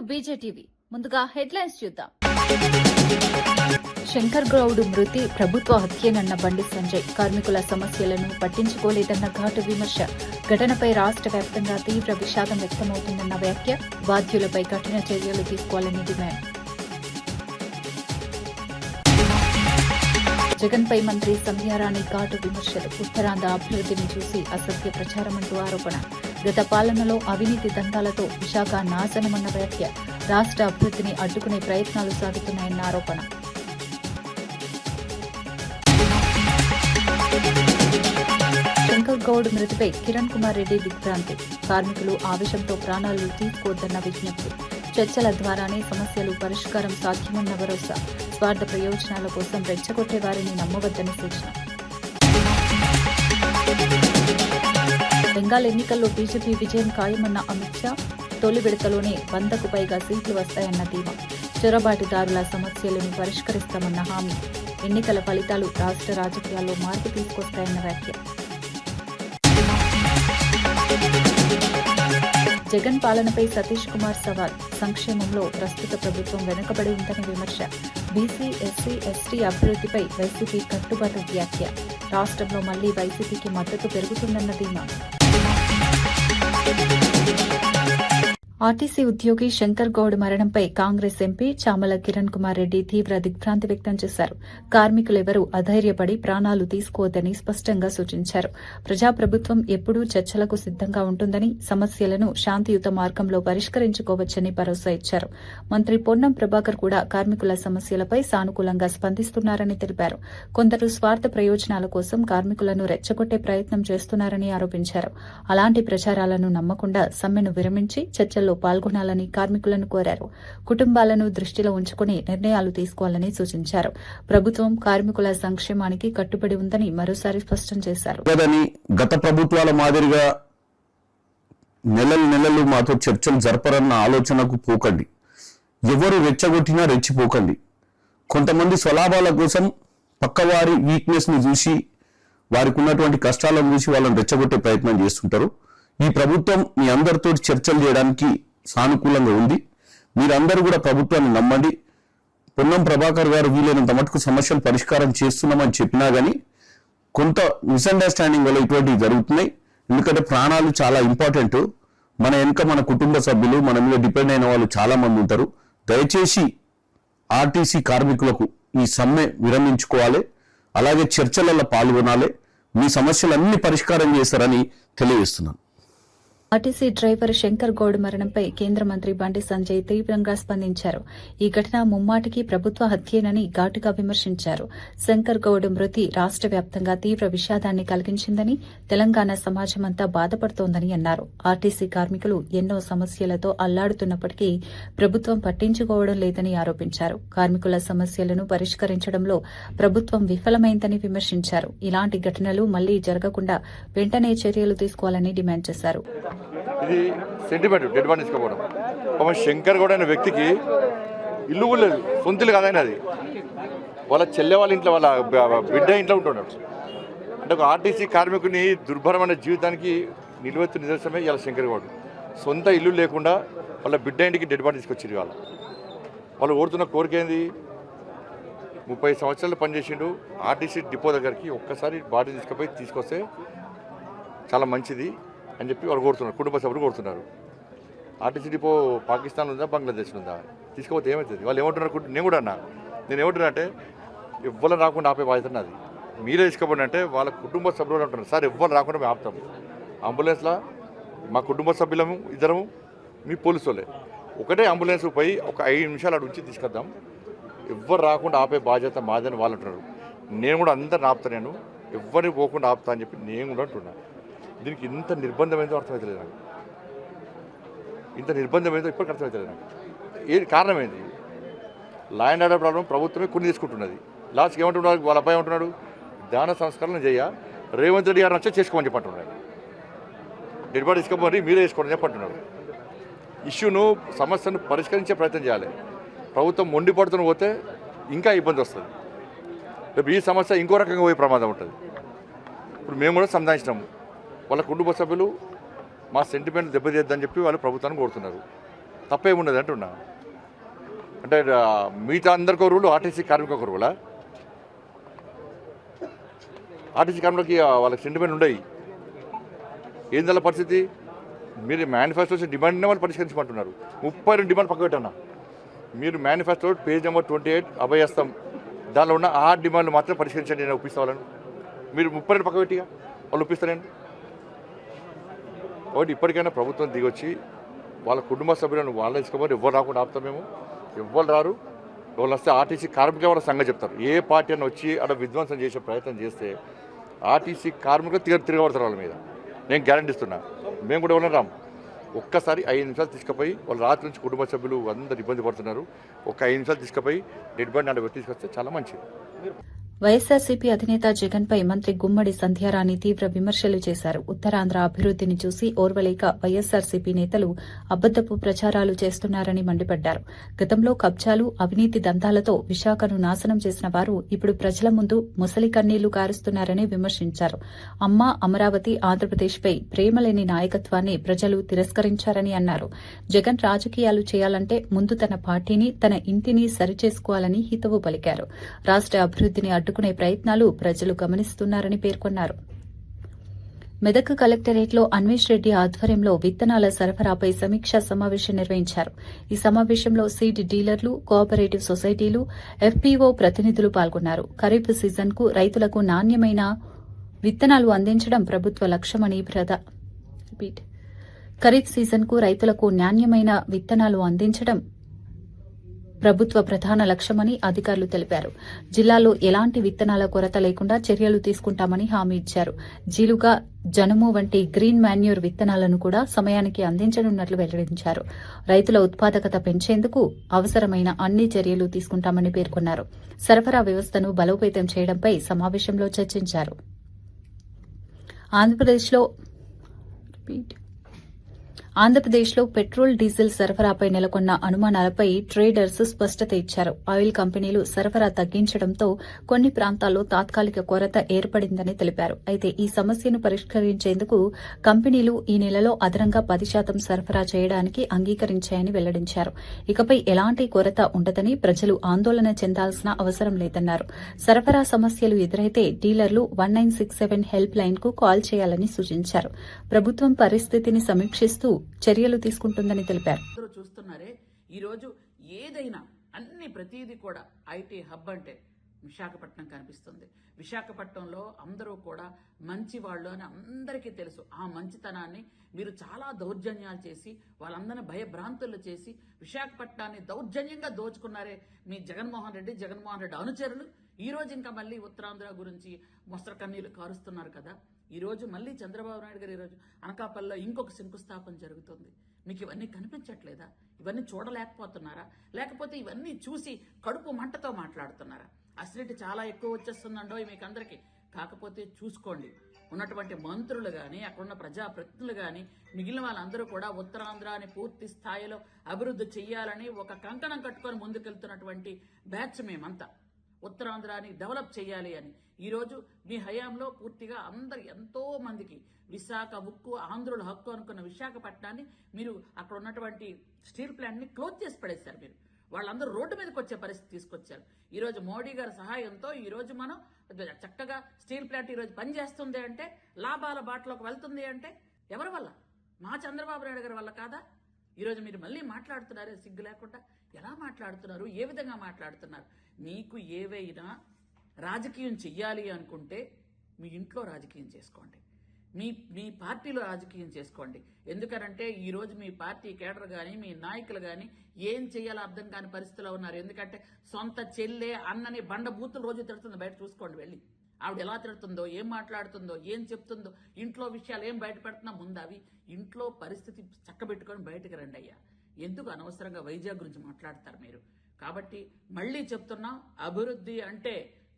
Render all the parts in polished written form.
బీజేటీవీ ముందుగా హెడ్లైన్స్ చూద్దాం. శంకర్ గౌడ్ మృతి ప్రభుత్వ హత్యేనన్న బండి సంజయ్. కార్మికుల సమస్యలను పట్టించుకోలేదన్న ఘాటు విమర్శ. ఘటనపై రాష్ట్ర వ్యాప్తంగా తీవ్ర విషాదం వ్యక్తమవుతుందన్న వ్యాఖ్య. బాధ్యులపై కఠిన చర్యలు తీసుకోవాలని డిమాండ్. జగన్పై మంత్రి సంధ్యారాణి ఘాటు విమర్శలు. ఉత్తరాంధ్ర అభివృద్ధిని చూసి అసత్య ప్రచారమంటూ ఆరోపణ. గత పాలనలో అవినీతి దందాలతో విశాఖ నాశనమన్న వ్యాఖ్య. రాష్ట్ర అభివృద్ధిని అడ్డుకునే ప్రయత్నాలు సాగుతున్నాయన్న ఆరోపణ. శంకర్ గౌడ్ మృతిపై కిరణ్ కుమార్ రెడ్డి దిగ్భ్రాంతి. కార్మికులు ఆవేశంతో ప్రాణాలు తీసుకోవద్దన్న విజ్ఞప్తి. చర్చల ద్వారానే సమస్యలు పరిష్కారం సాధ్యమన్న భరోసా. స్వార్థ ప్రయోజనాల కోసం రెచ్చగొట్టే వారిని నమ్మవద్దని సూచన. బెంగాల్ ఎన్నికల్లో బీజేపీ విజయం ఖాయమన్న అమిత్ షా. తొలి విడతలోనే 100కు పైగా సీట్లు వస్తాయన్న ధీమా. చొరబాటుదారుల సమస్యలను పరిష్కరిస్తామన్న హామీ. ఎన్నికల ఫలితాలు రాష్ట్ర రాజకీయాల్లో మార్పు తీసుకొస్తాయన్న వ్యాఖ్య. జగన్ పాలనపై సతీష్ కుమార్ సవాల్. సంక్షేమంలో ప్రస్తుత ప్రభుత్వం వెనుకబడి ఉందని విమర్శ. బీసీ, ఎస్సీ, ఎస్టీ అభివృద్ధిపై వైసీపీ కట్టుబాటు వ్యాఖ్య. రాష్ట్రంలో మళ్లీ వైసీపీకి మద్దతు పెరుగుతుందన్న ధీమా. ఆర్టీసీ ఉద్యోగి శంకర్ గౌడ్ మరణంపై కాంగ్రెస్ ఎంపీ చామల కిరణ్ కుమార్ రెడ్డి తీవ్ర దిగ్భ్రాంతి వ్యక్తం చేశారు. కార్మికులెవరూ అధైర్యపడి ప్రాణాలు తీసుకోవద్దని స్పష్టంగా సూచించారు. ప్రజాప్రభుత్వం ఎప్పుడూ చర్చలకు సిద్దంగా ఉంటుందని, సమస్యలను శాంతియుత మార్గంలో పరిష్కరించుకోవచ్చని భరోసా ఇచ్చారు. మంత్రి పొన్నం ప్రభాకర్ కూడా కార్మికుల సమస్యలపై సానుకూలంగా స్పందిస్తున్నారని తెలిపారు. కొందరు స్వార్థ ప్రయోజనాల కోసం కార్మికులను రెచ్చగొట్టే ప్రయత్నం చేస్తున్నారని ఆరోపించారు. అలాంటి ప్రచారాలను నమ్మకుండా సమ్మెను విరమించి చర్చల్లో పాల్గొనాలని కార్మికులను కోరారు. కుటుంబాలను దృష్టిలో ఉంచుకుని నిర్ణయాలు తీసుకోవాలని సూచించారు. ప్రభుత్వం కార్మికుల సంక్షేమానికి కట్టుబడి ఉందని మరోసారి స్పష్టం చేశారు. గత ప్రభుత్వాల మాదిరిగా నెలలు మాతో చర్చలు జరపరన్న ఆలోచనకు పోకండి. ఎవరు రెచ్చగొట్టినా రెచ్చిపోకండి. కొంతమంది స్వలాభాల కోసం పక్కవారి వీక్నెస్ ని చూసి, వారికి ఉన్నటువంటి కష్టాలను చూసి వాళ్ళని రెచ్చగొట్టే ప్రయత్నం చేస్తుంటారు. ఈ ప్రభుత్వం మీ అందరితో చర్చలు చేయడానికి సానుకూలంగా ఉంది. మీరందరూ కూడా ప్రభుత్వాన్ని నమ్మండి. పొన్నం ప్రభాకర్ గారు వీలైనంత మటుకు సమస్యలు పరిష్కారం చేస్తున్నామని చెప్పినా గానీ కొంత మిస్అండర్స్టాండింగ్ వల్ల ఇటువంటివి జరుగుతున్నాయి. ఎందుకంటే ప్రాణాలు చాలా ఇంపార్టెంట్. మన వెనుక మన కుటుంబ సభ్యులు, మన మీద డిపెండ్ అయిన వాళ్ళు చాలా మంది ఉంటారు. దయచేసి ఆర్టీసీ కార్మికులకు ఈ సమ్మె విరమించుకోవాలి. అలాగే చర్చలలో పాల్గొనాలి. మీ సమస్యలన్నీ పరిష్కారం చేస్తారని తెలియజేస్తున్నాను. ఆర్టీసీ డ్రైవర్ శంకర్ గౌడ్ మరణంపై కేంద్ర మంత్రి బండి సంజయ్ తీవ్రంగా స్పందించారు. ఈ ఘటన ముమ్మాటికి ప్రభుత్వ హత్యేనని ఘాటుగా విమర్శించారు. శంకర్ గౌడ్ మృతి రాష్ట్ర వ్యాప్తంగా తీవ్ర విషాదాన్ని కలిగించిందని, తెలంగాణ సమాజమంతా బాధపడుతోందని అన్నారు. ఆర్టీసీ కార్మికులు ఎన్నో సమస్యలతో అల్లాడుతున్నప్పటికీ ప్రభుత్వం పట్టించుకోవడం లేదని ఆరోపించారు. కార్మికుల సమస్యలను పరిష్కరించడంలో ప్రభుత్వం విఫలమైందని విమర్శించారు. ఇలాంటి ఘటనలు మళ్లీ జరగకుండా వెంటనే చర్యలు తీసుకోవాలని డిమాండ్ చేశారు. ఇది సెంటిమెంట్ డెడ్ బాడీ తీసుకోవడం. పాపం శంకర్ గౌడ్ అనే వ్యక్తికి ఇల్లు కూడా లేదు, సొంత ఇల్లు కాదని అది. వాళ్ళ చెల్లె వాళ్ళ ఇంట్లో, వాళ్ళ బిడ్డ ఇంట్లో ఉంటున్నాడు. అంటే ఒక ఆర్టీసీ కార్మికుని దుర్భరమైన జీవితానికి నిలువెత్తు నిదర్శనమే ఇలా శంకర్ గౌడ్. సొంత ఇల్లు లేకుండా వాళ్ళ బిడ్డ ఇంటికి డెడ్ బాడీ తీసుకొచ్చారు. వాళ్ళు ఓడుతున్న కోరిక ఏంది? 30 సంవత్సరాలు పనిచేసిండు ఆర్టీసీ డిపో దగ్గరికి. ఒక్కసారి బాడీ తీసుకొస్తే చాలా మంచిది అని చెప్పి వాళ్ళు కోరుతున్నారు. కుటుంబ సభ్యులు కోరుతున్నారు. ఆర్టీసీ డిపో పాకిస్తాన్ ఉందా, బంగ్లాదేశ్ ఉందా? తీసుకపోతే ఏమవుతుంది? వాళ్ళు ఏమంటున్నారు? నేను కూడా ఏమంటున్నా అంటే ఎవ్వరు రాకుండా ఆపే బాధ్యత నాది. మీరే తీసుకోబడి అంటే వాళ్ళ కుటుంబ సభ్యులు అంటున్నారు, సార్ ఎవ్వరు రాకుండా మేము ఆపుతాం. అంబులెన్స్లో మా కుటుంబ సభ్యులము ఇద్దరము, మీ పోలీసు వాళ్ళే. ఒకటే అంబులెన్స్ పోయి ఒక 5 నిమిషాలు అటు ఉంచి తీసుకొద్దాం. ఎవ్వరు రాకుండా ఆపే బాధ్యత మాదని వాళ్ళు అంటున్నారు. నేను కూడా అందరిని ఆపుతాను, నేను ఎవ్వరిని పోకుండా ఆపుతా అని చెప్పి నేను కూడా అంటున్నా. దీనికి ఇంత నిర్బంధం ఏందో అర్థమవుతలేదు నాకు. ఇంత నిర్బంధం ఏందో ఇప్పటికి అర్థమవుతలేదు నాకు. ఏది కారణం ఏంది? లా అండ్ ఆర్డర్ ప్రాబ్లం ప్రభుత్వమే కొన్ని తీసుకుంటున్నది. లాస్ట్కి ఏమంటున్నారు? వాళ్ళ అబ్బాయి ఏమంటున్నాడు? దాన సంస్కరణ చేయ రేవంత్ రెడ్డి గారు నచ్చ చేసుకోమని చెప్పంటున్నాడు. డెడ్ బాడీ తీసుకోమని మీరే వేసుకోండి చెప్పంటున్నాడు. ఇష్యూను, సమస్యను పరిష్కరించే ప్రయత్నం చేయాలి. ప్రభుత్వం మొండిపడుతున్న పోతే ఇంకా ఇబ్బంది వస్తుంది. రేపు ఈ సమస్య ఇంకో రకంగా పోయే ప్రమాదం ఉంటుంది. ఇప్పుడు మేము కూడా సంధానించినాము. వాళ్ళ కుటుంబ సభ్యులు మా సెంటిమెంట్ దెబ్బతీయద్దని చెప్పి వాళ్ళు ప్రభుత్వాన్ని కోరుతున్నారు. తప్పేమున్నది అంటున్నా. అంటే మిగతా అందరికో రూలు, ఆర్టీసీ కార్మిక ఒక రూలా? ఆర్టీసీ కార్మికులకి వాళ్ళకి సెంటిమెంట్ ఉండయి. ఏందల్ల పరిస్థితి? మీరు మేనిఫెస్టో డిమాండ్ వాళ్ళు పరిష్కరించమంటున్నారు. 32 డిమాండ్ పక్క పెట్టన్నా. మీరు మేనిఫెస్టో పేజ్ నెంబర్ 28 అభయస్తం దానిలో ఉన్న 6 డిమాండ్లు మాత్రం పరిష్కరించండి, నేను ఒప్పిస్తా వాళ్ళను. మీరు 32 పక్క పెట్టిగా వాళ్ళు ఒప్పిస్తారండి. కాబట్టి ఇప్పటికైనా ప్రభుత్వం దిగొచ్చి వాళ్ళ కుటుంబ సభ్యులను వాళ్ళ ఇసుకోమని ఎవరు రాకుండా ఆపుతాం మేము. ఎవ్వరు రారు. వాళ్ళు వస్తే ఆర్టీసీ కార్మికులు వాళ్ళ సంగతి చెప్తారు. ఏ పార్టీ అని వచ్చి అక్కడ విధ్వంసం చేసే ప్రయత్నం చేస్తే ఆర్టీసీ కార్మికులు తిరగబడతారు వాళ్ళ మీద. నేను గ్యారంటీ ఇస్తున్నా. మేము కూడా ఎవరైనా రాము. ఒక్కసారి 5 నిమిషాలు తీసుకుపోయి వాళ్ళు రాత్రి నుంచి కుటుంబ సభ్యులు అందరు ఇబ్బంది పడుతున్నారు. ఒక 5 నిమిషాలు తీసుకుపోయి డెడ్ బాడీ నాడు తీసుకొస్తే చాలా మంచిది. వైఎస్సార్సీపీ అధినేత జగన్పై మంత్రి గుమ్మడి సంధ్యారాణి తీవ్ర విమర్శలు చేశారు. ఉత్తరాంధ్ర అభివృద్దిని చూసి ఓర్వలేక వైఎస్సార్సీపీ నేతలు అబద్దపు ప్రచారాలు చేస్తున్నారని మండిపడ్డారు. గతంలో కబ్జాలు, అవినీతి దందాలతో విశాఖను నాశనం చేసిన వారు ఇప్పుడు ప్రజల ముందు ముసలి కన్నీళ్లు కారుస్తున్నారని విమర్శించారు. అమ్మ అమరావతి ఆంధ్రప్రదేశ్పై ప్రేమలేని నాయకత్వాన్ని ప్రజలు తిరస్కరించారని అన్నారు. జగన్ రాజకీయాలు చేయాలంటే ముందు తన పార్టీని, తన ఇంటిని సరిచేసుకోవాలని హితవు పలికారు. రాష్ట్ర అభివృద్దిని అడ్డుకునే ప్రయత్నాలు ప్రజలు గమనిస్తున్నారని పేర్కొన్నారు. మెదక్ కలెక్టరేట్లో అన్వేష్ రెడ్డి ఆధ్వర్యంలో విత్తనాల సరఫరాపై సమీక్షా సమావేశం నిర్వహించారు. ఈ సమావేశంలో సీడ్ డీలర్లు, కోఆపరేటివ్ సొసైటీలు, ఎఫ్పీఓ ప్రతినిధులు పాల్గొన్నారు. ఖరీఫ్ సీజన్కు రైతులకు నాణ్యమైన విత్తనాలు అందించడం ప్రభుత్వ లక్ష్యమని ఖరీఫ్ సీజన్కు రైతులకు నాణ్యమైన విత్తనాలు అందించడం ప్రభుత్వ ప్రధాన లక్ష్యమని అధికారులు తెలిపారు. జిల్లాలో ఎలాంటి విత్తనాల కొరత లేకుండా చర్యలు తీసుకుంటామని హామీ ఇచ్చారు. జీలుగా, జనుము వంటి గ్రీన్ మాన్యూర్ విత్తనాలను కూడా సమయానికి అందించనున్నట్లు వెల్లడించారు. రైతుల ఉత్పాదకత పెంచేందుకు అవసరమైన అన్ని చర్యలు తీసుకుంటామని పేర్కొన్నారు. సరఫరా వ్యవస్థను బలోపేతం చేయడంపై సమావేశంలో చర్చించారు. ఆంధ్రప్రదేశ్లో పెట్రోల్, డీజిల్ సరఫరాపై నెలకొన్న అనుమానాలపై ట్రేడర్స్ స్పష్టత ఇచ్చారు. ఆయిల్ కంపెనీలు సరఫరా తగ్గించడంతో కొన్ని ప్రాంతాల్లో తాత్కాలిక కొరత ఏర్పడిందని తెలిపారు. అయితే ఈ సమస్యను పరిష్కరించేందుకు కంపెనీలు ఈ నెలలో అదనంగా 10% సరఫరా చేయడానికి అంగీకరించాయని వెల్లడించారు. ఇకపై ఎలాంటి కొరత ఉండదని, ప్రజలు ఆందోళన చెందాల్సిన అవసరం లేదన్నారు. సరఫరా సమస్యలు ఎదురైతే డీలర్లు 1967 హెల్ప్ లైన్ కు కాల్ చేయాలని సూచించారు. ప్రభుత్వం పరిస్థితిని సమీక్షిస్తూ చర్యలు తీసుకుంటుందని తెలిపారు. అందరూ చూస్తున్నారే, ఈరోజు ఏదైనా ప్రతిదీ కూడా ఐటీ హబ్ అంటే విశాఖపట్నం కనిపిస్తుంది. విశాఖపట్నంలో అందరూ కూడా మంచి వాళ్ళు అని అందరికీ తెలుసు. ఆ మంచితనాన్ని మీరు చాలా దౌర్జన్యాలు చేసి వాళ్ళందరినీ భయభ్రాంతులు చేసి విశాఖపట్నాన్ని దౌర్జన్యంగా దోచుకున్నారే మీ జగన్మోహన్ రెడ్డి అనుచరులు. ఈ రోజు ఇంకా మళ్ళీ ఉత్తరాంధ్ర గురించి మొసర కన్నీళ్లు కారుస్తున్నారు కదా. ఈ రోజు మళ్ళీ చంద్రబాబు నాయుడు గారు ఈరోజు అనకాపల్లిలో ఇంకొక శంకుస్థాపన జరుగుతుంది. మీకు ఇవన్నీ కనిపించట్లేదా? ఇవన్నీ చూడలేకపోతున్నారా? లేకపోతే ఇవన్నీ చూసి కడుపు మంటతో మాట్లాడుతున్నారా? అసిడిటీ చాలా ఎక్కువ వచ్చేస్తుందండో మీకు అందరికీ. కాకపోతే చూసుకోండి, ఉన్నటువంటి మంత్రులు కానీ, అక్కడున్న ప్రజాప్రతినిధులు కానీ, మిగిలిన వాళ్ళందరూ కూడా ఉత్తరాంధ్రాని పూర్తి స్థాయిలో అభివృద్ధి చెయ్యాలని ఒక కంకణం కట్టుకొని ముందుకెళ్తున్నటువంటి బ్యాచ్ మేమంతా. ఉత్తరాంధ్రాని డెవలప్ చేయాలి అని ఈరోజు మీ హయాంలో పూర్తిగా ఎంతో మందికి విశాఖ ఉక్కు, ఆంధ్రుల హక్కు అనుకున్న విశాఖపట్నాన్ని మీరు అక్కడ ఉన్నటువంటి స్టీల్ ప్లాంట్ ని క్లోజ్ చేసి పడేశారు. మీరు వాళ్ళందరూ రోడ్డు మీదకి వచ్చే పరిస్థితి తీసుకొచ్చారు. ఈరోజు మోడీ గారి సహాయంతో ఈరోజు మనం చక్కగా స్టీల్ ప్లాంట్ ఈరోజు పనిచేస్తుంది అంటే, లాభాల బాటలోకి వెళ్తుంది అంటే ఎవరి వల్ల? మా చంద్రబాబు నాయుడు గారి వల్ల కాదా? ఈరోజు మీరు మళ్ళీ మాట్లాడుతున్నారే సిగ్గు లేకుండా. ఎలా మాట్లాడుతున్నారు? ఏ విధంగా మాట్లాడుతున్నారు? మీకు ఏవైనా రాజకీయం చెయ్యాలి అనుకుంటే మీ ఇంట్లో రాజకీయం చేసుకోండి, మీ పార్టీలో రాజకీయం చేసుకోండి. ఎందుకనంటే ఈరోజు మీ పార్టీ కేడర్ కానీ, మీ నాయకులు కానీ ఏం చేయాలో అర్థం కాని పరిస్థితిలో ఉన్నారు. ఎందుకంటే సొంత చెల్లె, అన్నని బండబూతులు రోజు తిడుతుంది. బయట చూసుకోండి వెళ్ళి. ఆవిడ ఎలా తిడుతుందో, ఏం మాట్లాడుతుందో, ఏం చెప్తుందో, ఇంట్లో విషయాలు ఏం బయట పెడుతున్నా ముందు అవి ఇంట్లో పరిస్థితి చక్కబెట్టుకొని బయటకు రండి అయ్యా. ఎందుకు అనవసరంగా వైజాగ్ గురించి మాట్లాడతారు మీరు? కాబట్టి మళ్ళీ చెప్తున్నా, అభివృద్ధి అంటే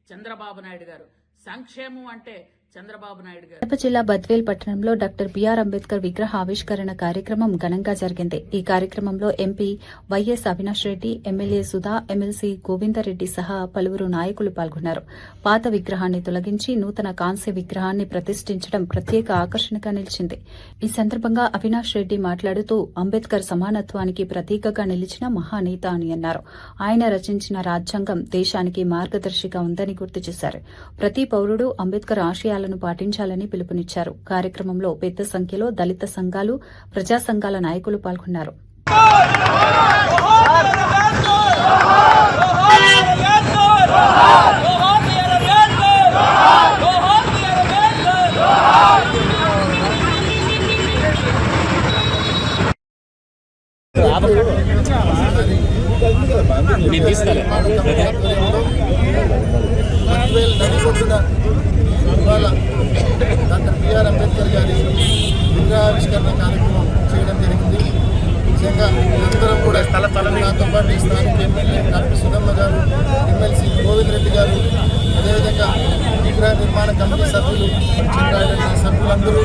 చంద్రబాబు నాయుడు గారు, సంక్షేమం అంటే చంద్రబాబు నాయుడు గారు కడప జిల్లా బద్వేల్ పట్టణంలో డాక్టర్ బిఆర్ అంబేద్కర్ విగ్రహ ఆవిష్కరణ కార్యక్రమం ఘనంగా జరిగింది. ఈ కార్యక్రమంలో MP YS Avinash Reddy, MLA Sudha, MLC Govinda Reddy సహా పలువురు నాయకులు పాల్గొన్నారు. పాత విగ్రహాన్ని తొలగించి నూతన కాంస్య విగ్రహాన్ని ప్రతిష్ఠించడం ప్రత్యేక ఆకర్షణగా నిలిచింది. ఈ సందర్భంగా అవినాష్ రెడ్డి మాట్లాడుతూ అంబేద్కర్ సమానత్వానికి ప్రతీకగా నిలిచిన మహానేత అని అన్నారు. ఆయన రచించిన రాజ్యాంగం దేశానికి మార్గదర్శిగా ఉందని గుర్తు చేశారు. ప్రతి పౌరుడు అంబేద్కర్ ఆశయాలను పాటించాలని పిలుపునిచ్చారు. కార్యక్రమంలో పెద్ద సంఖ్యలో దళిత సంఘాలు, ప్రజా సంఘాల నాయకులు పాల్గొన్నారు. ఇవాళ డాక్టర్ బిఆర్ అంబేద్కర్ గారి విగ్రహావిష్కరణ కార్యక్రమం చేయడం జరిగింది. నిజంగా అందరం కూడా నాతో పాటు ఈ స్థానిక ఎమ్మెల్యే డాక్టర్ సుధమ్మ గారు, ఎమ్మెల్సీ గోవిందరెడ్డి గారు, అదేవిధంగా విగ్రహ నిర్మాణ కమిటీ సభ్యులు, సభ్యులందరూ,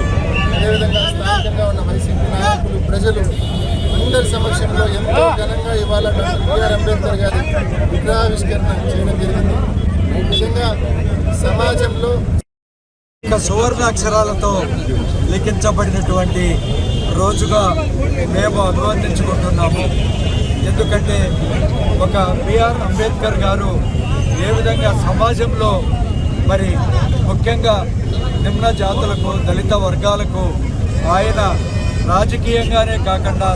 అదేవిధంగా స్థానికంగా ఉన్న వైసీపీ నాయకులు, ప్రజలు అందరి సమక్షంలో ఎంతో ఘనంగా ఇవాళ డాక్టర్ బిఆర్ అంబేద్కర్ గారి విగ్రహావిష్కరణ చేయడం జరిగింది. నిజంగా సమాజంలో సువర్ణ అక్షరాలతో లిఖించబడినటువంటి రోజుగా మేము అభివర్ణించుకుంటున్నాము. ఎందుకంటే ఒక బిఆర్ అంబేద్కర్ గారు ఏ విధంగా సమాజంలో మరి ముఖ్యంగా నిమ్న జాతులకు, దళిత వర్గాలకు ఆయన రాజకీయంగానే కాకుండా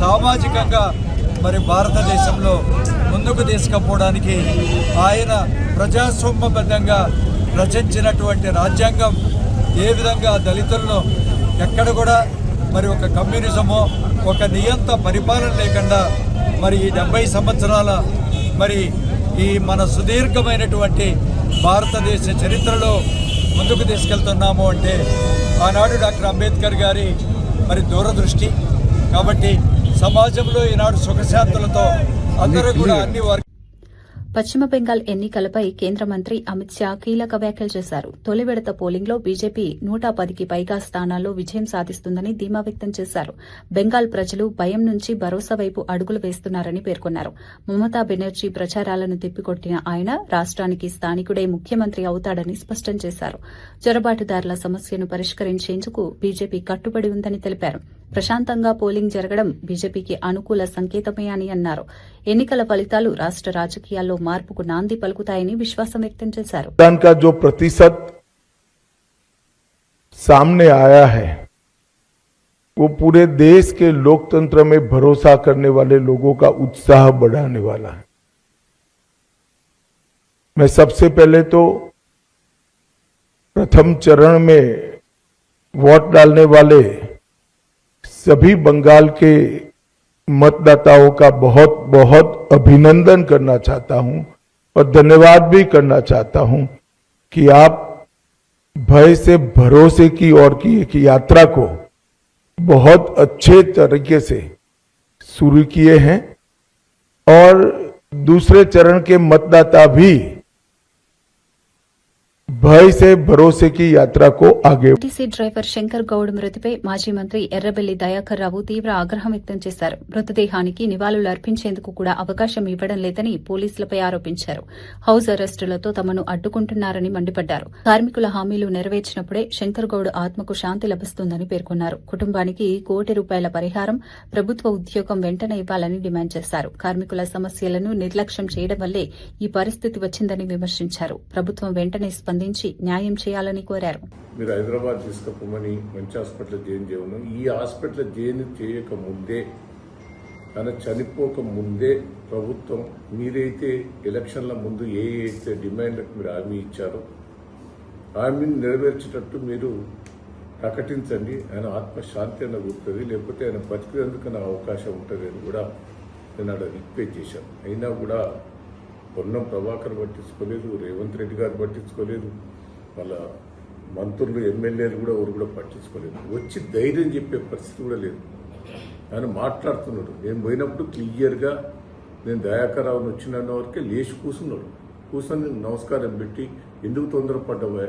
సామాజికంగా మరి భారతదేశంలో ముందుకు తీసుకుపోవడానికి ఆయన ప్రజాస్వామ్యబద్ధంగా రచించినటువంటి రాజ్యాంగం ఏ విధంగా దళితులను ఎక్కడ కూడా మరి ఒక కమ్యూనిజమో, ఒక నియంత పరిపాలన లేకుండా మరి ఈ 70 సంవత్సరాల మరి ఈ మన సుదీర్ఘమైనటువంటి భారతదేశ చరిత్రలో ముందుకు తీసుకెళ్తున్నాము అంటే ఆనాడు డాక్టర్ అంబేద్కర్ గారి మరి దూరదృష్టి. కాబట్టి సమాజంలో ఈనాడు సుఖశాంతులతో అందరూ కూడా అన్ని వర్గాలు. పశ్చిమ బెంగాల్ ఎన్నికలపై కేంద్ర మంత్రి అమిత్ షా కీలక వ్యాఖ్యలు చేశారు. తొలి విడత పోలింగ్లో బీజేపీ 110కి పైగా స్థానాల్లో విజయం సాధిస్తుందని ధీమా వ్యక్తం చేశారు. బెంగాల్ ప్రజలు భయం నుంచి భరోసా వైపు అడుగులు వేస్తున్నారని పేర్కొన్నారు. మమతా బెనర్జీ ప్రచారాలను తిప్పికొట్టిన ఆయన రాష్ట్రానికి స్థానికుడే ముఖ్యమంత్రి అవుతాడని స్పష్టం చేశారు. చొరబాటుదారుల సమస్యను పరిష్కరించేందుకు బీజేపీ కట్టుబడి ఉందని తెలిపారు. ప్రశాంతంగా పోలింగ్ జరగడం బీజేపీకి అనుకూల సంకేతమే అని అన్నారు. ఎన్నికల ఫలితాలు రాష్ట్ర రాజకీయాల్లో మార్పుకు నాంది పలుకుతాయని విశ్వాసం వ్యక్తం చేశారు. का जो प्रतिशत सामने आया है वो पूरे देश के लोकतंत्र में भरोसा करने वाले लोगों का उत्साह बढ़ाने वाला है. मैं सबसे पहले तो प्रथम चरण में वोट डालने वाले सभी बंगाल के मतदाताओं का बहुत बहुत अभिनंदन करना चाहता हूं और धन्यवाद भी करना चाहता हूं कि आप भय से भरोसे की ओर की एक यात्रा को बहुत अच्छे तरीके से शुरू किए हैं और दूसरे चरण के मतदाता भी భయ से భరోసే की यात्रा को आगे. ఆర్టీసీ డ్రైవర్ శంకర్ గౌడ్ మృతిపై మాజీ మంత్రి ఎర్రబెల్లి దయాకర్ రావు తీవ్ర ఆగ్రహం వ్యక్తం చేశారు. మృతదేహానికి నివాళులు అర్పించేందుకు కూడా అవకాశం ఇవ్వడం లేదని పోలీసులపై ఆరోపించారు. హౌస్ అరెస్టులతో తమను అడ్డుకుంటున్నారని మండిపడ్డారు. కార్మికుల హామీలు నెరవేర్చినప్పుడే శంకర్ గౌడ్ ఆత్మకు శాంతి లభిస్తుందని పేర్కొన్నారు. కుటుంబానికి ₹1 కోటి పరిహారం, ప్రభుత్వ ఉద్యోగం వెంటనే ఇవ్వాలని డిమాండ్ చేశారు. కార్మికుల సమస్యలను నిర్లక్ష్యం చేయడం వల్లే ఈ పరిస్థితి వచ్చిందని విమర్శించారు. ప్రభుత్వం వెంటనే స్పందించి న్యాయం చేయాలని కోరారు. మీరు హైదరాబాద్ తీసుకుపోమని మంచి హాస్పిటల్ జాయిన్ చేయను. ఈ హాస్పిటల్ జాయిన్ చేయక ముందే, తన చనిపోక ముందే ప్రభుత్వం మీరైతే ఎలక్షన్ల ముందు ఏ అయితే డిమాండ్లకు మీరు హామీ ఇచ్చారో హామీని నెరవేర్చేటట్టు మీరు ప్రకటించండి. ఆయన ఆత్మశాంతి అన్న గుర్తుంది, లేకపోతే ఆయన బతికేందుకు అవకాశం ఉంటుంది అని కూడా నేను అక్కడ రిక్వెస్ట్ చేశాను. అయినా కూడా పొన్నం ప్రభాకర్ పట్టించుకోలేదు, రేవంత్ రెడ్డి గారు పట్టించుకోలేదు, వాళ్ళ మంత్రులు, ఎమ్మెల్యేలు కూడా ఎవరు కూడా పట్టించుకోలేదు. వచ్చి ధైర్యం చెప్పే పరిస్థితి కూడా లేదు. ఆయన మాట్లాడుతున్నాడు. నేను పోయినప్పుడు క్లియర్గా నేను దయాకరావుని వచ్చిన వరకే లేచి కూర్చున్నాడు. కూర్చొని నమస్కారం పెట్టి ఎందుకు తొందరపడ్డావా,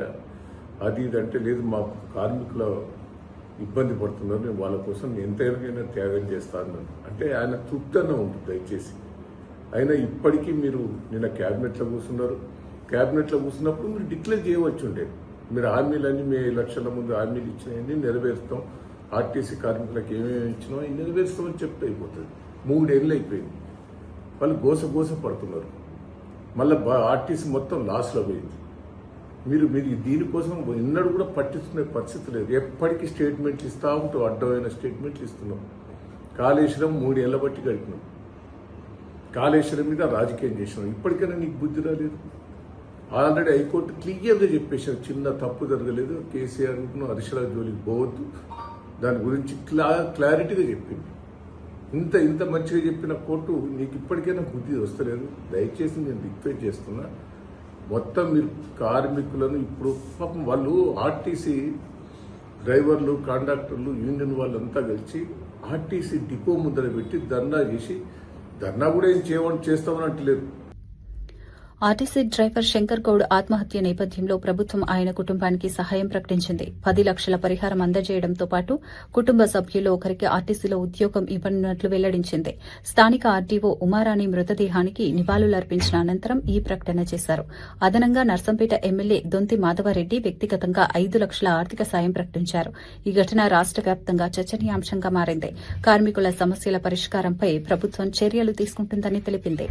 అది ఇది అంటే లేదు మా కార్మికుల ఇబ్బంది పడుతున్నారు, నేను వాళ్ళ కోసం ఎంతైనా త్యాగం చేస్తాను అంటే ఆయన తృప్తిగా ఉంటుంది. దయచేసి అయినా ఇప్పటికీ మీరు నిన్న క్యాబినెట్లో కూర్చున్నారు, క్యాబినెట్లో కూర్చున్నప్పుడు మీరు డిక్లేర్ చేయవచ్చు ఉండే, మీరు హామీలన్నీ మీ ఎలక్షన్ల ముందు హామీలు ఇచ్చినవన్నీ నెరవేరుస్తాం, ఆర్టీసీ కార్మికులకు ఏమేమి ఇచ్చినా అవి నెరవేరుస్తామని చెప్తే అయిపోతుంది. 3 ఏళ్ళు అయిపోయింది, వాళ్ళు గోస పడుతున్నారు, మళ్ళీ ఆర్టీసీ మొత్తం లాస్లో పోయింది. మీరు దీనికోసం ఎన్నడూ కూడా పట్టించుకునే పరిస్థితి లేదు. ఎప్పటికీ స్టేట్మెంట్లు ఇస్తూ ఉంటూ అడ్డమైన స్టేట్మెంట్లు ఇస్తున్నాం. కాళేశ్వరం 3 ఏళ్ల బట్టి గడిపినాం, కాళేశ్వరం మీద రాజకీయం చేసినాం. ఇప్పటికైనా నీకు బుద్ధి రాలేదు? ఆల్రెడీ హైకోర్టు క్లియర్గా చెప్పేసారు, చిన్న తప్పు జరగలేదు, కేసీఆర్ను హరీశ్రావు జోలికి పోవద్దు, దాని గురించి క్లారిటీగా చెప్పింది. ఇంత మంచిగా చెప్పిన కోర్టు నీకు ఇప్పటికైనా బుద్ధి వస్తలేదు. దయచేసి నేను రిక్వెస్ట్ చేస్తున్నా, మొత్తం మీరు కార్మికులను ఇప్పుడు పాపం వాళ్ళు ఆర్టీసీ డ్రైవర్లు, కాంట్రాక్టర్లు, యూనియన్ వాళ్ళంతా కలిసి ఆర్టీసీ డిపో ముందర పెట్టి ధర్నా చేసి, ధర్నా కూడా ఏం చేస్తామని అంటలేదు. ఆర్టీసీ డ్రైవర్ శంకర్ గౌడ్ ఆత్మహత్య నేపథ్యంలో ప్రభుత్వం ఆయన కుటుంబానికి సహాయం ప్రకటించింది. 10 లక్షల పరిహారం అందజేయడంతో పాటు కుటుంబ సభ్యుల్లో ఒకరికి ఆర్టీసీలో ఉద్యోగం ఇవ్వనున్నట్లు వెల్లడించింది. స్థానిక ఆర్డీఓ ఉమారాణి మృతదేహానికి నివాళులర్పించిన అనంతరం ఈ ప్రకటన చేశారు. అదనంగా నర్సంపేట ఎమ్మెల్యే దొంతి మాధవరెడ్డి వ్యక్తిగతంగా 5 లక్షల ఆర్థిక సాయం ప్రకటించారు. ఈ ఘటన రాష్ట వ్యాప్తంగా చర్చనీయాంశంగా మారింది. కార్మికుల సమస్యల పరిష్కారంపై ప్రభుత్వం చర్యలు తీసుకుంటుందని తెలిపింది.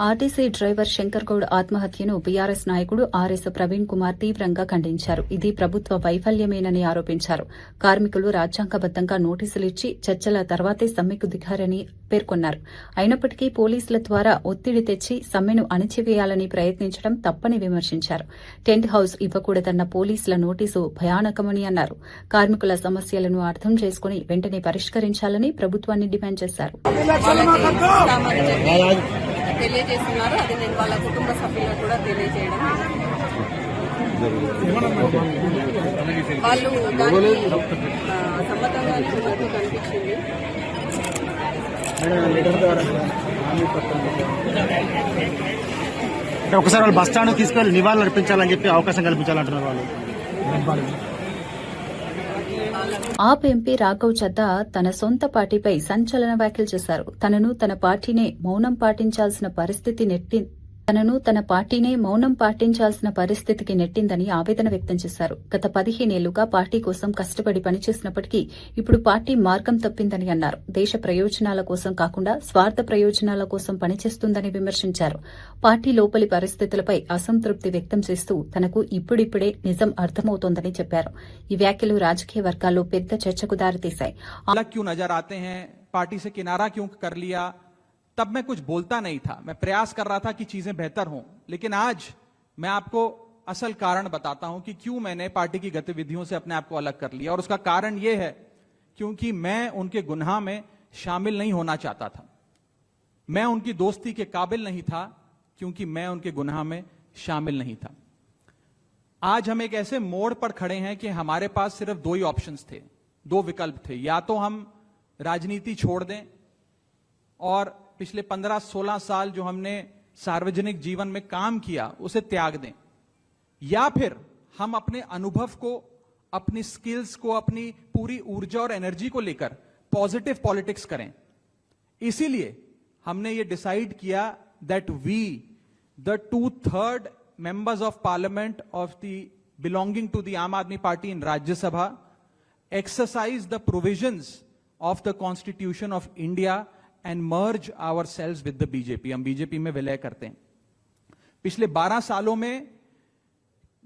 ఆర్టీసీ డ్రైవర్ శంకర్ గౌడ్ ఆత్మహత్యను బీఆర్ఎస్ నాయకుడు ఆర్ఎస్ ప్రవీణ్ కుమార్ తీవ్రంగా ఖండించారు. ఇది ప్రభుత్వ వైఫల్యమేనని ఆరోపించారు. కార్మికులు రాజ్యాంగబద్దంగా నోటీసులు ఇచ్చి చర్చల తర్వాతే సమ్మెకు దిగారని పేర్కొన్నారు. అయినప్పటికీ పోలీసుల ద్వారా ఒత్తిడి తెచ్చి సమ్మెను అణిచివేయాలని ప్రయత్నించడం తప్పని విమర్శించారు. టెంట్ హౌస్ ఇవ్వకూడదన్న పోలీసుల నోటీసు భయానకమని అన్నారు. కార్మికుల సమస్యలను అర్థం చేసుకుని వెంటనే పరిష్కరించాలని ప్రభుత్వాన్ని డిమాండ్ చేశారు. తెలియజేస్తున్నారు. అది నేను వాళ్ళ కుటుంబ సభ్యులకు కూడా తెలియజేయడం. వాళ్ళు దానికి సమ్మతంగానే ఉన్నట్టు కనిపించింది. ఒకసారి వాళ్ళు బస్ స్టాండ్ తీసుకెళ్లి నివాళులు అర్పించాలని చెప్పి అవకాశం కల్పించాలంటున్నారు వాళ్ళు. ఆప్ ఎంపీ రాఘవ్ చద్దా తన సొంత పార్టీపై సంచలన వ్యాఖ్యలు చేశారు. తనను తన పార్టీనే మౌనం పాటించాల్సిన పరిస్థితికి నెట్టిందని ఆవేదన వ్యక్తం చేశారు. గత 15 ఏళ్లుగా పార్టీ కోసం కష్టపడి పనిచేసినప్పటికీ ఇప్పుడు పార్టీ మార్గం తప్పిందని అన్నారు. దేశ ప్రయోజనాల కోసం కాకుండా స్వార్థ ప్రయోజనాల కోసం పనిచేస్తుందని విమర్శించారు. పార్టీ లోపలి పరిస్థితులపై అసంతృప్తి వ్యక్తం చేస్తూ తనకు ఇప్పుడిప్పుడే నిజం అర్థమవుతోందని చెప్పారు. ఈ వ్యాఖ్యలు రాజకీయ వర్గాల్లో పెద్ద చర్చకు దారితీశాయి. तब मैं कुछ बोलता नहीं था, मैं प्रयास कर रहा था कि चीजें बेहतर हों, लेकिन आज मैं आपको असल कारण बताता हूं कि क्यों मैंने पार्टी की गतिविधियों से अपने आप को अलग कर लिया। और उसका कारण यह है क्योंकि मैं उनके गुनाह में शामिल नहीं होना चाहता था, मैं उनकी दोस्ती के काबिल नहीं था क्योंकि मैं उनके गुनाह में शामिल नहीं था। आज हम एक ऐसे मोड़ पर खड़े हैं कि हमारे पास सिर्फ 2 ही ऑप्शंस थे, 2 विकल्प थे। या तो हम राजनीति छोड़ दें और पिछले 15-16 साल जो हमने सार्वजनिक जीवन में काम किया उसे त्याग दें, या फिर हम अपने अनुभव को, अपनी स्किल्स को, अपनी पूरी ऊर्जा और एनर्जी को लेकर पॉजिटिव पॉलिटिक्स करें। इसीलिए हमने ये डिसाइड किया that we the 2/3 members of parliament of the belonging to the Aam Aadmi Party in Rajya Sabha exercise the provisions of the Constitution of India and merge ourselves with the BJP. हम BJP में विलय करते हैं। पिछले 12 सालों में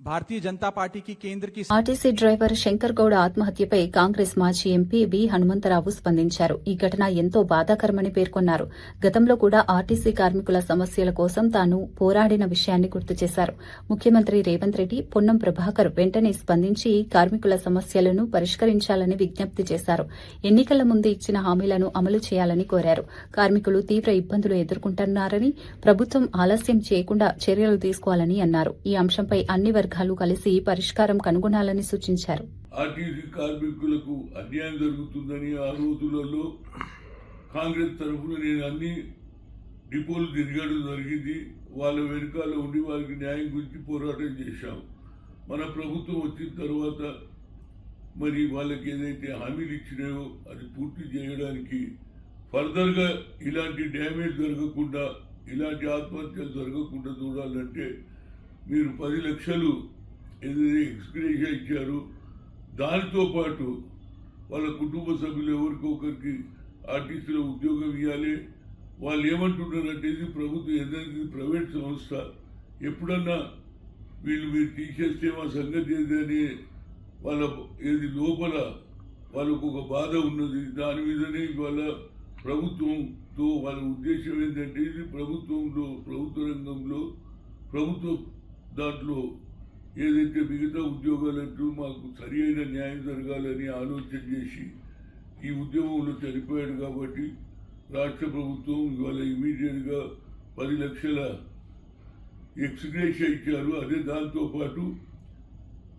భారతీయ జనతా పార్టీకి కేంద్రకి RTC driver Shankar Goud ఆత్మహత్యపై Congress మాజీ ఎంపీ వి హనుమంతరావు స్పందించారు. ఈ ఘటన ఎంతో బాధాకరమని పేర్కొన్నారు. గతంలో కూడా ఆర్టీసీ కార్మికుల సమస్యల కోసం తాను పోరాడిన విషయాన్ని గుర్తు చేశారు. ముఖ్యమంత్రి రేవంత్ రెడ్డి, పొన్నం ప్రభాకర్ వెంటనే స్పందించి కార్మికుల సమస్యలను పరిష్కరించాలని విజ్ఞప్తి చేశారు. ఎన్నికల ముందు ఇచ్చిన హామీలను అమలు చేయాలని కోరారు. కార్మికులు తీవ్ర ఇబ్బందులు ఎదుర్కొంటున్నారని, ప్రభుత్వం ఆలస్యం చేయకుండా చర్యలు తీసుకోవాలని అన్నారు. ఈ అంశంపై అన్ని వర్గాలు కలిసి పరిష్కారం కనుగొనాలని సూచించారు. ఆర్టీసీ కార్మికులకు అన్యాయం జరుగుతుందని ఆ రోజులలో కాంగ్రెస్ తరఫున నేను అన్ని డిపోలు తిరగడం జరిగింది. వాళ్ళ వెనుకాల ఉండి వాళ్ళకి న్యాయం గురించి పోరాటం చేశాం. మన ప్రభుత్వం వచ్చిన తర్వాత మరి వాళ్ళకి ఏదైతే హామీలు ఇచ్చినాయో అది పూర్తి చేయడానికి ఫర్దర్గా ఇలాంటి డ్యామేజ్ జరగకుండా, ఇలాంటి ఆత్మహత్యలు జరగకుండా చూడాలంటే మీరు 10 లక్షలు ఏదైతే ఎక్స్గ్రేషియా ఇచ్చారో దానితో పాటు వాళ్ళ కుటుంబ సభ్యులు ఎవరికొకరికి ఆర్టీసీలో ఉద్యోగం ఇవ్వాలి. వాళ్ళు ఏమంటున్నారంటే ఇది ప్రభుత్వం ఏదైనా ప్రైవేట్ సంస్థ, ఎప్పుడన్నా మీరు తీసేస్తే మా సంగతి ఏదని వాళ్ళ ఏది లోపల వాళ్ళకు ఒక బాధ ఉన్నది. దాని మీదనే వాళ్ళ ప్రభుత్వంతో వాళ్ళ ఉద్దేశం ఏంటంటే ఇది ప్రభుత్వ రంగంలో ప్రభుత్వ దాంట్లో ఏదైతే మిగతా ఉద్యోగాలంటూ మాకు సరి అయిన న్యాయం జరగాలని ఆలోచన చేసి ఈ ఉద్యమంలో చనిపోయాడు కాబట్టి రాష్ట్ర ప్రభుత్వం ఇవాళ ఇమీడియట్గా 10 లక్షల ఎక్స్గ్రేషియా ఇచ్చారు. అదే దాంతోపాటు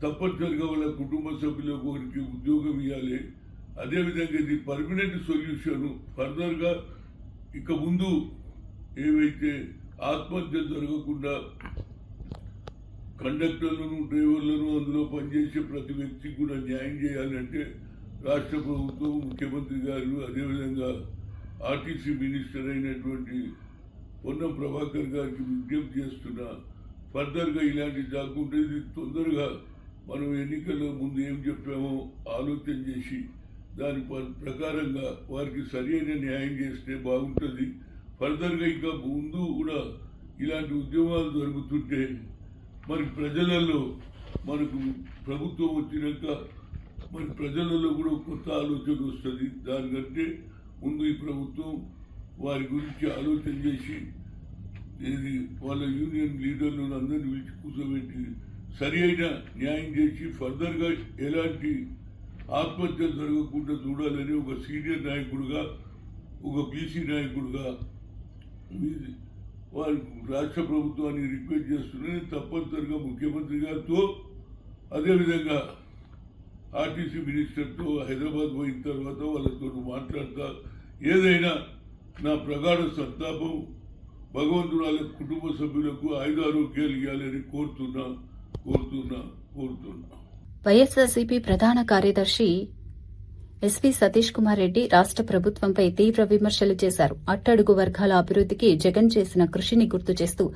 తప్పనిసరిగా వాళ్ళ కుటుంబ సభ్యులకు ఒకరికి ఉద్యోగం ఇవ్వాలి. అదేవిధంగా ఇది పర్మనెంట్ సొల్యూషన్. ఫర్దర్గా ఇక ముందు ఏవైతే ఆత్మహత్యలు జరగకుండా కండక్టర్లను, డ్రైవర్లను, అందులో పనిచేసే ప్రతి వ్యక్తికి కూడా న్యాయం చేయాలంటే రాష్ట్ర ప్రభుత్వం, ముఖ్యమంత్రి గారు, అదేవిధంగా ఆర్టీసీ మినిస్టర్ అయినటువంటి పొన్నం ప్రభాకర్ గారికి విజ్ఞప్తి చేస్తున్నా. ఫర్దర్గా ఇలాంటి కాకుండా ఇది తొందరగా మనం ఎన్నికల ముందు ఏం చెప్పామో ఆలోచన చేసి దాని ప్రకారంగా వారికి సరైన న్యాయం చేస్తే బాగుంటుంది. ఫర్దర్గా ఇంకా ముందు కూడా ఇలాంటి ఉద్యమాలు జరుగుతుంటే మరి ప్రజలలో మనకు ప్రభుత్వం వచ్చినాక మరి ప్రజలలో కూడా కొత్త ఆలోచన వస్తుంది. దానికంటే ముందు ఈ ప్రభుత్వం వారి గురించి ఆలోచన చేసి ఏది వాళ్ళ యూనియన్ లీడర్లను అందరినీ పిలిచి కూర్చోబెట్టి సరి అయిన న్యాయం చేసి ఫర్దర్గా ఎలాంటి ఆత్మహత్యలు జరగకుండా చూడాలని ఒక సీనియర్ నాయకుడుగా, ఒక బీసీ నాయకుడుగా వారి రాష్ట్ర ప్రభుత్వాన్ని రిక్వెస్ట్ చేస్తున్నాను. తప్పనిసరిగా ముఖ్యమంత్రి గారితో, అదేవిధంగా ఆర్టీసీ మినిస్టర్తో హైదరాబాద్ పోయిన తర్వాత వాళ్ళతో మాట్లాడతా ఏదైనా నా ప్రగాఢ సంతాపం భగవంతురాల కుటుంబ సభ్యులకు ఆయుధారోగ్యాలు ఇవ్వాలని కోరుతున్నా. వైఎస్ఆర్సీపీ ప్రధాన కార్యదర్శి ఎస్పీ సతీష్ కుమార్ రెడ్డి రాష్ట్ర ప్రభుత్వంపై తీవ్ర విమర్శలు చేశారు. అట్టడుగు వర్గాల అభివృద్దికి జగన్ చేసిన కృషిని గుర్తు చేస్తూ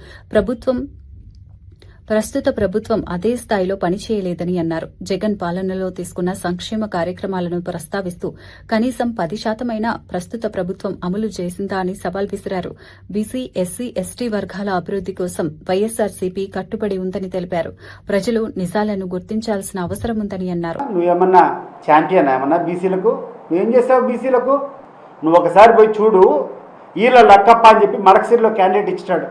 ప్రస్తుత ప్రభుత్వం అదే స్థాయిలో పనిచేయలేదని అన్నారు. జగన్ పాలనలో తీసుకున్న సంక్షేమ కార్యక్రమాలను ప్రస్తావిస్తూ కనీసం 10% ప్రస్తుత ప్రభుత్వం అమలు చేసిందా అని సవాల్ విసిరారు. బీసీ, ఎస్సీ, ఎస్టీ వర్గాల అభివృద్ది కోసం వైఎస్ఆర్సీపీ కట్టుబడి ఉందని తెలిపారు. ప్రజలు నిజాలను గుర్తించాల్సిన అవసరం ఉందని అన్నారు. నువ్వేమన్నా ఛాంపియన్ ఏమన్నా బీసీలకు? నువ్వేం చేస్తావు బీసీలకు? నువ్వు ఒకసారి పోయి చూడు. ఈల లక్కప్ప అని చెప్పి మడకసిరిలో క్యాండిడేట్ ఇచ్చాడు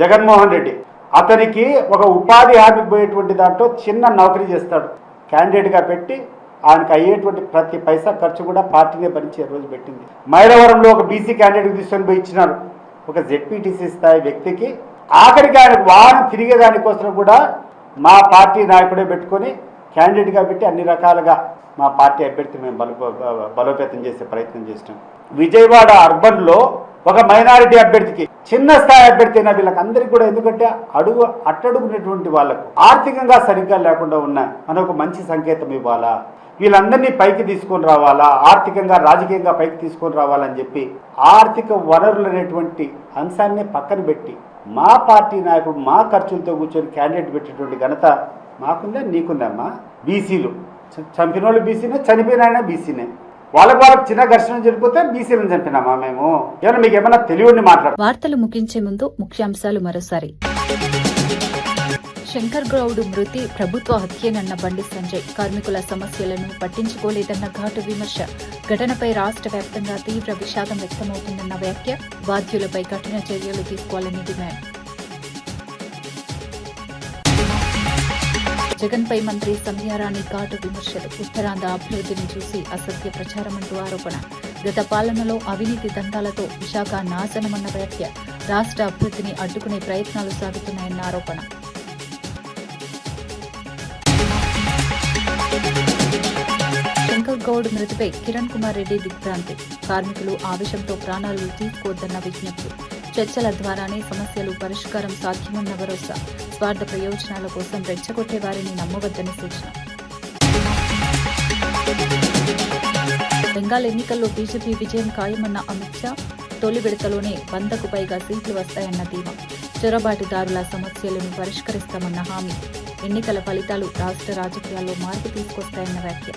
జగన్మోహన్ రెడ్డి. అతనికి ఒక ఉపాధి హామీకి పోయేటువంటి దాంట్లో చిన్న నౌకరీ చేస్తాడు. క్యాండిడేట్గా పెట్టి ఆయనకు అయ్యేటువంటి ప్రతి పైసా ఖర్చు కూడా పార్టీనే భరించే రోజు పెట్టింది. మైలవరంలో ఒక బీసీ క్యాండిడేట్కి తీసుకొని పోయి ఇచ్చినారు ఒక జెడ్పీటీసీ స్థాయి వ్యక్తికి. ఆఖరికి ఆయనకు వాహనం తిరిగేదానికోసం కూడా మా పార్టీ నాయకుడే పెట్టుకొని క్యాండిడేట్గా పెట్టి అన్ని రకాలుగా మా పార్టీ అభ్యర్థిని మేము బలోపేతం చేసే ప్రయత్నం చేసినాం. విజయవాడ అర్బన్లో ఒక మైనారిటీ అభ్యర్థికి, చిన్న స్థాయి అభ్యర్థి అయినా వీళ్ళకందరికీ కూడా, ఎందుకంటే అట్టడుగునేటువంటి వాళ్లకు ఆర్థికంగా సరిగ్గా లేకుండా ఉన్నాయి అని ఒక మంచి సంకేతం ఇవ్వాలా, వీళ్ళందరినీ పైకి తీసుకొని రావాలా, ఆర్థికంగా రాజకీయంగా పైకి తీసుకొని రావాలని చెప్పి ఆర్థిక వనరులు అనేటువంటి అంశాన్ని పక్కన పెట్టి మా పార్టీ నాయకుడు మా ఖర్చులతో కూర్చొని క్యాండిడేట్ పెట్టేటువంటి ఘనత మాకుందా నీకుందమ్మా. బీసీలు చంపిన వాళ్ళు బీసీనే, చనిపోయిన ఆయన బీసీనే. వాళ్ళకు చిన్న ఘర్షణ జరిగిపోతే బీసీలను చంపినామా మేము? ఏమన్నా మీకు ఏమన్నా తెలియని మాట్లాడు. వార్తలు ముగించే ముందు ముఖ్యాంశాలు మరోసారి. శంకర్ గౌడ్ మృతి ప్రభుత్వ హత్యేనన్న బండి సంజయ్. కార్మికుల సమస్యలను పట్టించుకోలేదన్న ఘాటు విమర్శ. ఘటనపై రాష్ట్ర వ్యాప్తంగా తీవ్ర విషాదం వ్యక్తమవుతుందన్న వ్యాఖ్య. బాధ్యులపై కఠిన చర్యలు తీసుకోవాలని డిమాండ్. జగన్పై మంత్రి సంధ్యారాణి ఘాటు విమర్శలు. ఉత్తరాంధ్ర అభివృద్ధిని చూసి అసత్య ప్రచారమంటూ ఆరోపణ. గత పాలనలో అవినీతి దందాలతో విశాఖ నాశనమన్న వ్యాఖ్య. రాష్ట్ర అభివృద్ధిని అడ్డుకునే ప్రయత్నాలు సాగుతున్నాయన్న ఆరోపణ. శంకర్ గౌడ్ మృతిపై కిరణ్ కుమార్ రెడ్డి దిగ్భ్రాంతి. కార్మికులు ఆవేశంతో ప్రాణాలు తీసుకోవద్దన్న విజ్ఞప్తి. చర్చల ద్వారానే సమస్యలు పరిష్కారం సాధ్యమన్న భరోసా. స్వార్థ ప్రయోజనాల కోసం రెచ్చగొట్టే వారిని నమ్మవద్దని సూచన. బెంగాల్ ఎన్నికల్లో బీజేపీ విజయం ఖాయమన్న అమిత్ షా. తొలి విడతలోనే 100కు పైగా సీట్లు వస్తాయన్న ధీమా. చొరబాటుదారుల సమస్యలను పరిష్కరిస్తామన్న హామీ. ఎన్నికల ఫలితాలు రాష్ట్ర రాజకీయాల్లో మార్పు తీసుకొస్తాయన్న వ్యాఖ్య.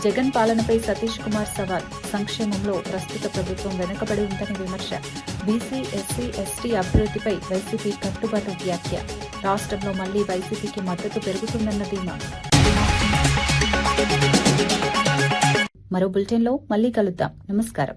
జగన్ పాలనపై సతీష్ కుమార్ సవాల్. సంక్షేమంలో ప్రస్తుత ప్రభుత్వం వెనుకబడి ఉందని విమర్శ. బీసీ, ఎస్సీ, ఎస్టీ అభివృద్ధిపై వైసీపీ కట్టుబాటు వ్యాఖ్య. రాష్ట్రంలో మళ్లీ వైసీపీకి మద్దతు పెరుగుతుందన్న ధీమా. మరో బులెటిన్లో మళ్లీ కలుద్దాం. నమస్కారం.